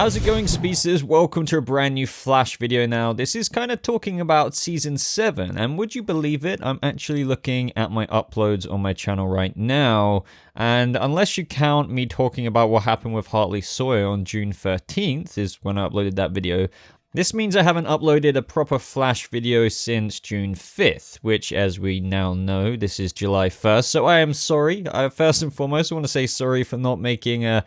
How's it going, species? Welcome to a brand new Flash video now. This is kind of talking about Season 7, and would you believe it, I'm actually looking at my uploads on my channel right now, and unless you count me talking about what happened with Hartley Sawyer on June 13th, is when I uploaded that video, this means I haven't uploaded a proper Flash video since June 5th, which, as we now know, this is July 1st, so I am sorry. First and foremost, I want to say sorry for not making a,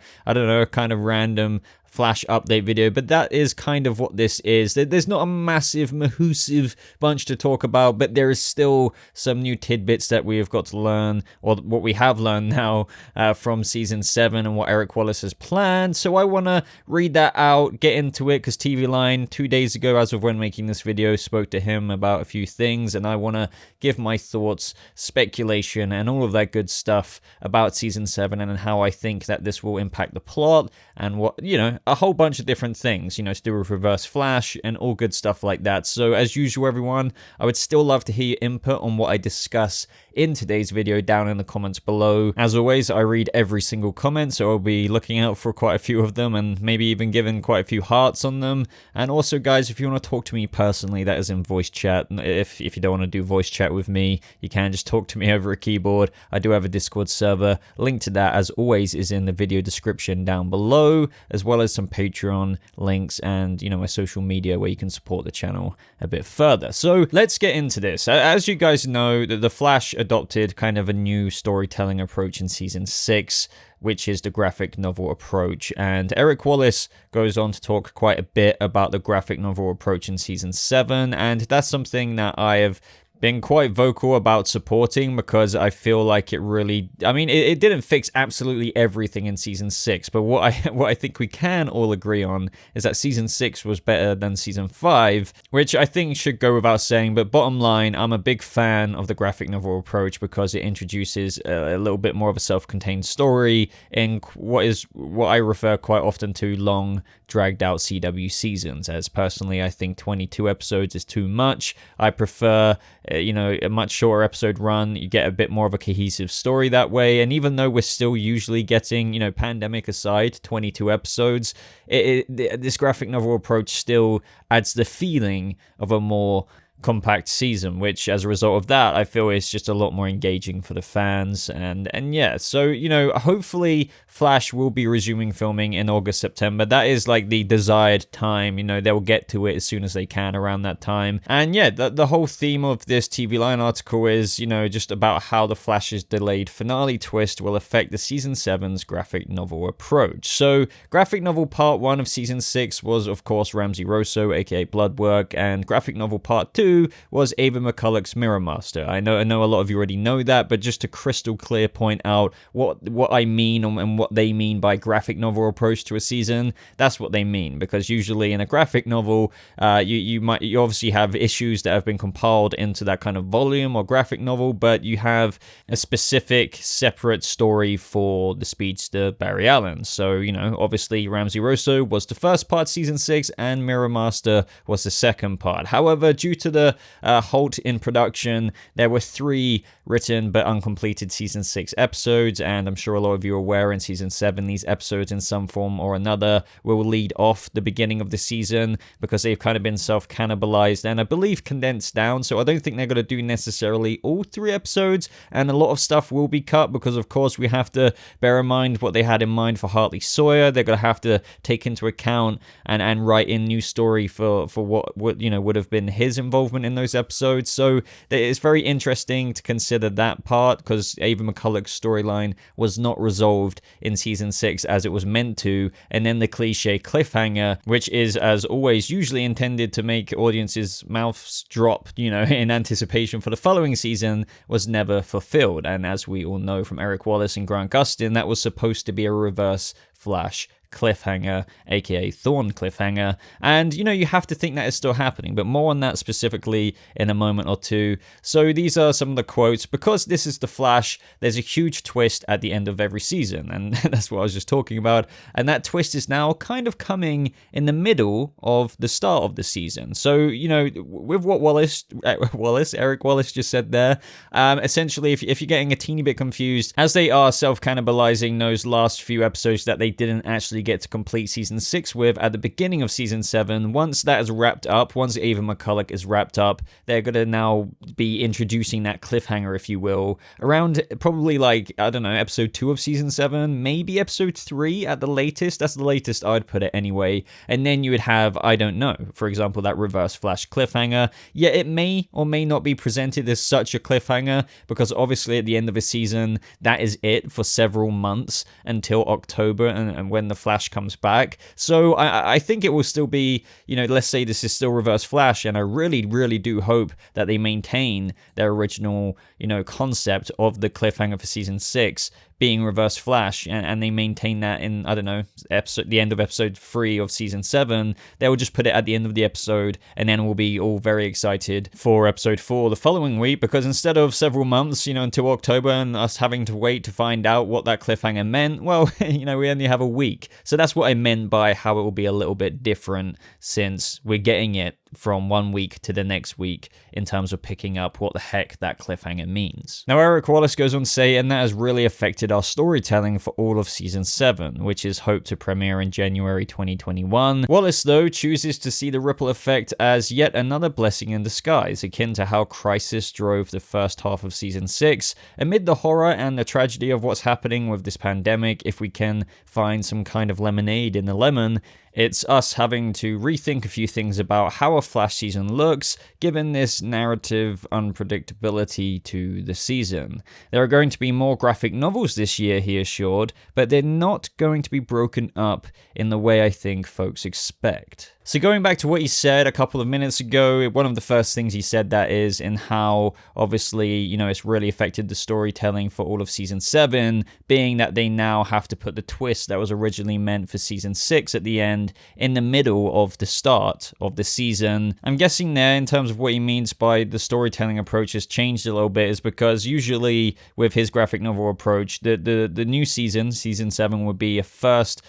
kind of random Flash update video, but that is kind of what this is. There's not a massive, massive bunch to talk about, but there is still some new tidbits that we have got to learn, or what we have learned now from Season 7 and what Eric Wallace has planned. So I want to read that out, get into it, because TV Line 2 days ago, as of when making this video, spoke to him about a few things, and I want to give my thoughts, speculation, and all of that good stuff about Season 7 and how I think that this will impact the plot and what, a whole bunch of different things, to do with Reverse Flash and all good stuff like that. So as usual, everyone, I would still love to hear your input on what I discuss in today's video down in the comments below. As always, I read every single comment, so I'll be looking out for quite a few of them and maybe even giving quite a few hearts on them. And also, guys, if you want to talk to me personally, that is in voice chat. If you don't want to do voice chat with me, you can just talk to me over a keyboard. I do have a Discord server. Link to that, as always, is in the video description down below, as well as some Patreon links and, my social media where you can support the channel a bit further. So let's get into this. As you guys know, the Flash adopted kind of a new storytelling approach in Season 6, which is the graphic novel approach. And Eric Wallace goes on to talk quite a bit about the graphic novel approach in Season 7, and that's something that I have been quite vocal about supporting, because I feel like it really, it didn't fix absolutely everything in Season 6, but what I think we can all agree on is that Season 6 was better than Season 5, which I think should go without saying. But bottom line, I'm a big fan of the graphic novel approach because it introduces a little bit more of a self-contained story in what I refer quite often to long, dragged out CW seasons, as personally I think 22 episodes is too much. I prefer a much shorter episode run. You get a bit more of a cohesive story that way. And even though we're still usually getting, pandemic aside, 22 episodes, this graphic novel approach still adds the feeling of a more compact season, which as a result of that I feel is just a lot more engaging for the fans. And yeah, so hopefully Flash will be resuming filming in August, September. That is like the desired time. They'll get to it as soon as they can around that time. And yeah, the whole theme of this TV Line article is just about how the Flash's delayed finale twist will affect the Season 7's graphic novel approach. So graphic novel part 1 of Season 6 was of course Ramsey Rosso, aka Bloodwork, and graphic novel part 2 was Ava McCulloch's Mirror Master. I know a lot of you already know that, but just to crystal clear point out what I mean and what they mean by graphic novel approach to a season. That's what they mean, because usually in a graphic novel, you obviously have issues that have been compiled into that kind of volume or graphic novel, but you have a specific separate story for the speedster Barry Allen. So obviously Ramsey Rosso was the first part, Season 6, and Mirror Master was the second part. However, due to the halt in production, there were 3 written but uncompleted Season 6 episodes, and I'm sure a lot of you are aware in Season 7 these episodes in some form or another will lead off the beginning of the season, because they've kind of been self-cannibalized and I believe condensed down. So I don't think they're going to do necessarily all 3 episodes, and a lot of stuff will be cut, because of course we have to bear in mind what they had in mind for Hartley Sawyer. They're going to have to take into account and write in new story for what would have been his involvement in those episodes. So it's very interesting to consider that part, because Ava McCulloch's storyline was not resolved in Season 6 as it was meant to, and then the cliche cliffhanger, which is as always usually intended to make audiences' mouths drop in anticipation for the following season, was never fulfilled. And as we all know from Eric Wallace and Grant Gustin, that was supposed to be a Reverse Flash cliffhanger, aka Thorn cliffhanger, and you have to think that is still happening, but more on that specifically in a moment or two. So these are some of the quotes. Because this is the Flash, there's a huge twist at the end of every season, and that's what I was just talking about, and that twist is now kind of coming in the middle of the start of the season. So with what Eric Wallace just said there, essentially if you're getting a teeny bit confused, as they are self-cannibalizing those last few episodes that they didn't actually actually get to complete season 6 with at the beginning of season 7. Once that is wrapped up, once Ava McCulloch is wrapped up, they're going to now be introducing that cliffhanger, if you will, around probably like, I don't know, episode 2 of season 7, maybe episode 3 at the latest. That's the latest I'd put it anyway. And then you would have, I don't know, for example, that Reverse Flash cliffhanger. Yeah, it may or may not be presented as such a cliffhanger, because obviously at the end of a season, that is it for several months until October and when the Flash comes back. So I think it will still be, let's say this is still Reverse Flash, and I really, really do hope that they maintain their original, concept of the cliffhanger for season 6 being Reverse Flash, and they maintain that in, I don't know, the end of episode 3 of season 7. They will just put it at the end of the episode, and then we'll be all very excited for episode 4 the following week, because instead of several months, until October, and us having to wait to find out what that cliffhanger meant, well, we only have a week. So that's what I meant by how it will be a little bit different, since we're getting it from one week to the next week in terms of picking up what the heck that cliffhanger means. Now, Eric Wallace goes on to say, and that has really affected our storytelling for all of season 7, which is hoped to premiere in January 2021. Wallace, though, chooses to see the ripple effect as yet another blessing in disguise, akin to how Crisis drove the first half of season 6. Amid the horror and the tragedy of what's happening with this pandemic, if we can find some kind of lemonade in the lemon, it's us having to rethink a few things about how a Flash season looks, given this narrative unpredictability to the season. There are going to be more graphic novels this year, he assured, but they're not going to be broken up in the way I think folks expect. So going back to what he said a couple of minutes ago, one of the first things he said, that is, in how obviously, it's really affected the storytelling for all of season 7, being that they now have to put the twist that was originally meant for season 6 at the end in the middle of the start of the season. I'm guessing there, in terms of what he means by the storytelling approach has changed a little bit, is because usually with his graphic novel approach, the new season 7, would be a first,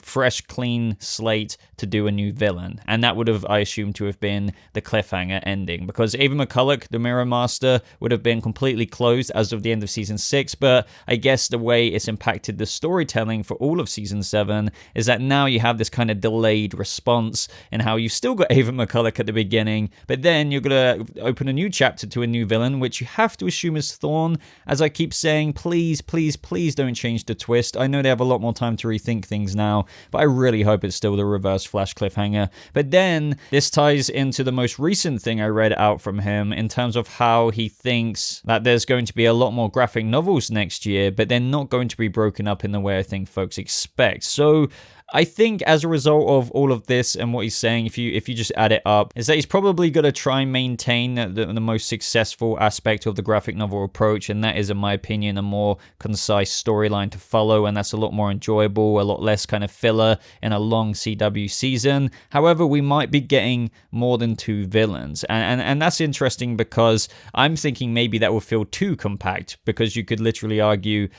fresh, clean slate to do a new villain. And that would have, I assume, to have been the cliffhanger ending, because Ava McCulloch, the Mirror Master, would have been completely closed as of the end of season 6. But I guess the way it's impacted the storytelling for all of season 7 is that now you have this kind of delayed response, and how you've still got Ava McCulloch at the beginning, but then you're going to open a new chapter to a new villain, which you have to assume is Thorn. As I keep saying, please, please, please don't change the twist. I know they have a lot more time to rethink things now, but I really hope it's still the Reverse Flash cliffhanger. But then this ties into the most recent thing I read out from him in terms of how he thinks that there's going to be a lot more graphic novels next year, but they're not going to be broken up in the way I think folks expect. So I think as a result of all of this and what he's saying, if you just add it up, is that he's probably going to try and maintain the most successful aspect of the graphic novel approach, and that is, in my opinion, a more concise storyline to follow, and that's a lot more enjoyable, a lot less kind of filler in a long CW season. However, we might be getting more than 2 villains, and that's interesting, because I'm thinking maybe that will feel too compact, because you could literally argue,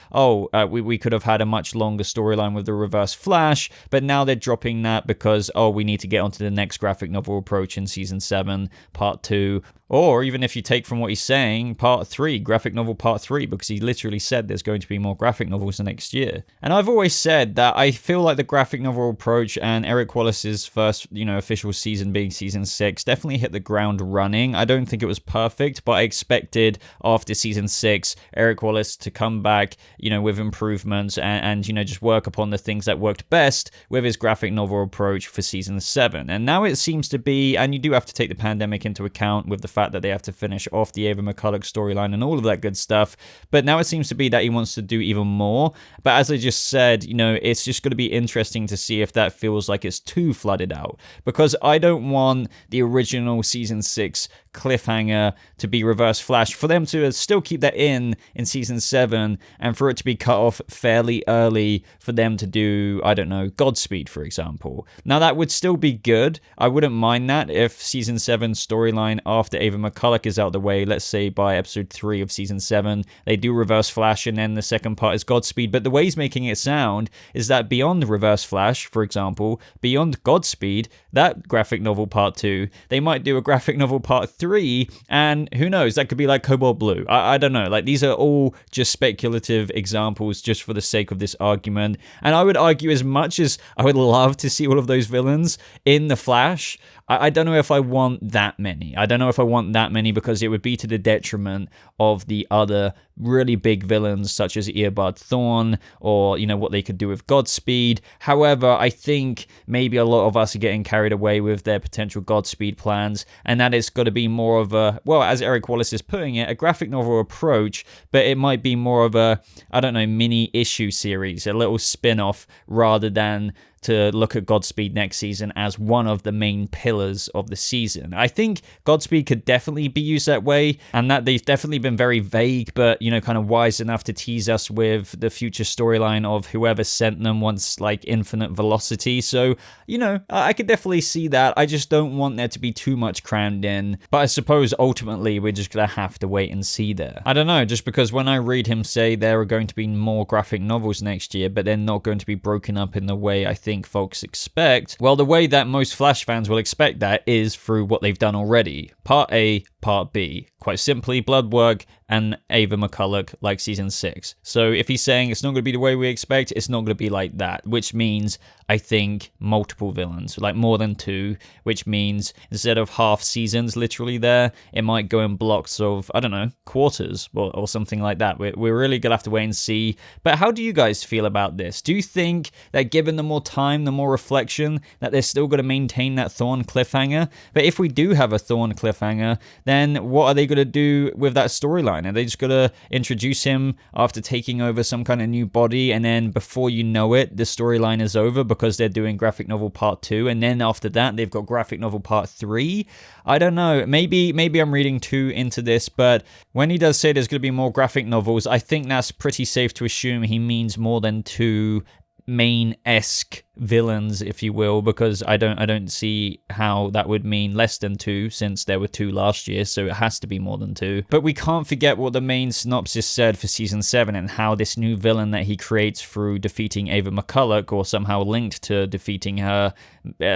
we could have had a much longer storyline with the Reverse Flash, but now they're dropping that because, we need to get onto the next graphic novel approach in season 7, part 2. Or even if you take from what he's saying, part 3, graphic novel part 3, because he literally said there's going to be more graphic novels the next year. And I've always said that I feel like the graphic novel approach and Eric Wallace's first, official season being season 6 definitely hit the ground running. I don't think it was perfect, but I expected after season 6, Eric Wallace to come back, with improvements and just work upon the things that worked best with his graphic novel approach for season 7. And now it seems to be, and you do have to take the pandemic into account with the fact that they have to finish off the Ava McCulloch storyline and all of that good stuff, but now it seems to be that he wants to do even more. But as I just said, it's just going to be interesting to see if that feels like it's too flooded out, because I don't want the original season 6 cliffhanger to be Reverse Flash, for them to still keep that in season 7, and for it to be cut off fairly early for them to do, I don't know, Godspeed, for example. Now that would still be good. I wouldn't mind that if season 7 storyline after Ava McCulloch is out the way, let's say by episode 3 of season 7, they do Reverse Flash, and then the second part is Godspeed. But the way he's making it sound is that beyond Reverse Flash, for example, beyond Godspeed, that graphic novel part 2, they might do a graphic novel part 3, and who knows, that could be like Cobalt Blue. I don't know. Like, these are all just speculative examples just for the sake of this argument. And I would argue, as much as I would love to see all of those villains in the Flash, I don't know if I want that many. I don't know if I want that many, because it would be to the detriment of the other really big villains such as Eobard Thawne, or, you know, what they could do with Godspeed. However, I think maybe a lot of us are getting carried away with their potential Godspeed plans, and that it's got to be more of a, well, as Eric Wallace is putting it, a graphic novel approach, but it might be more of a, I don't know, mini issue series, a little spin-off, rather than to look at Godspeed next season as one of the main pillars of the season. I think Godspeed could definitely be used that way, and that they've definitely been very vague, but, you know, kind of wise enough to tease us with the future storyline of whoever sent them wants, like, infinite velocity. So, you know, I could definitely see that. I just don't want there to be too much crammed in. But I suppose ultimately we're just gonna have to wait and see there. I don't know, just because when I read him say there are going to be more graphic novels next year, but they're not going to be broken up in the way I think folks expect, well, the way that most Flash fans will expect that is through what they've done already. Part A, Part B. Quite simply, blood work and Ava McCulloch like season 6. So if he's saying it's not going to be the way we expect, it's not going to be like that, which means I think multiple villains, like more than 2, which means instead of half seasons literally there, it might go in blocks of, I don't know, quarters or something like that. We're really going to have to wait and see. But how do you guys feel about this? Do you think that given the more time, the more reflection, that they're still going to maintain that Thawne cliffhanger? But if we do have a Thawne cliffhanger, then what are they going to do with that storyline? Are they just going to introduce him after taking over some kind of new body, and then before you know it, the storyline is over because they're doing graphic novel part 2, and then after that they've got graphic novel part 3? I don't know. Maybe I'm reading too into this, but when he does say there's going to be more graphic novels, I think that's pretty safe to assume he means more than 2 main-esque villains, if you will, because I don't see how that would mean less than 2, since there were 2 last year, so it has to be more than 2. But we can't forget what the main synopsis said for season 7, and how this new villain that he creates through defeating Ava McCulloch, or somehow linked to defeating her,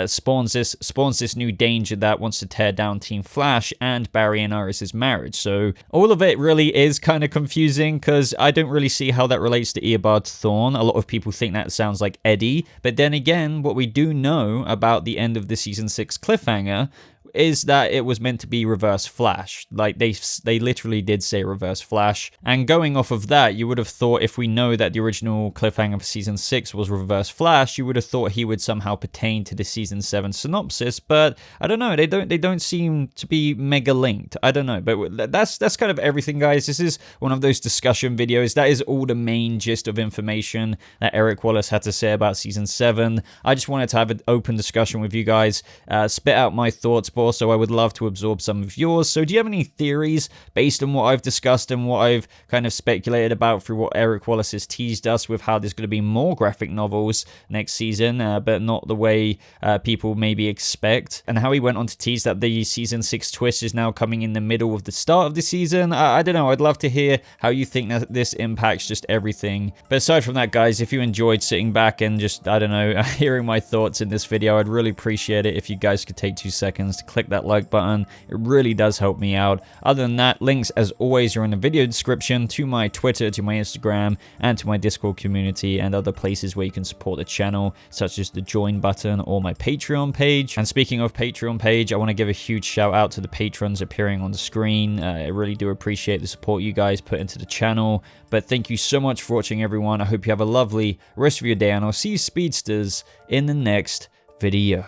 spawns this new danger that wants to tear down Team Flash and Barry and Iris's marriage. So all of it really is kind of confusing, because I don't really see how that relates to Eobard Thawne. A lot of people think that sounds like Eddie, but then again, what we do know about the end of the season 6 cliffhanger is that it was meant to be Reverse Flash. Like, they literally did say Reverse Flash. And going off of that, you would have thought, if we know that the original cliffhanger for season 6 was Reverse Flash, you would have thought he would somehow pertain to the season 7 synopsis. But I don't know, they don't seem to be mega linked. I don't know, but that's kind of everything, guys. This is one of those discussion videos. That is all the main gist of information that Eric Wallace had to say about season 7. I just wanted to have an open discussion with you guys, spit out my thoughts, but also I would love to absorb some of yours. So do you have any theories based on what I've discussed and what I've kind of speculated about through what Eric Wallace has teased us with, how there's going to be more graphic novels next season, but not the way people maybe expect, and how he went on to tease that the season 6 twist is now coming in the middle of the start of the season? I don't know, I'd love to hear how you think that this impacts just everything. But aside from that, guys, if you enjoyed sitting back and just, I don't know, hearing my thoughts in this video, I'd really appreciate it if you guys could take 2 seconds to click that like button. It really does help me out. Other than that, links as always are in the video description to my Twitter, to my Instagram, and to my Discord community, and other places where you can support the channel, such as the join button or my Patreon page. And speaking of Patreon page, I want to give a huge shout out to the patrons appearing on the screen. I really do appreciate the support you guys put into the channel. But thank you so much for watching, everyone. I hope you have a lovely rest of your day, and I'll see you speedsters in the next video.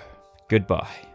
Goodbye.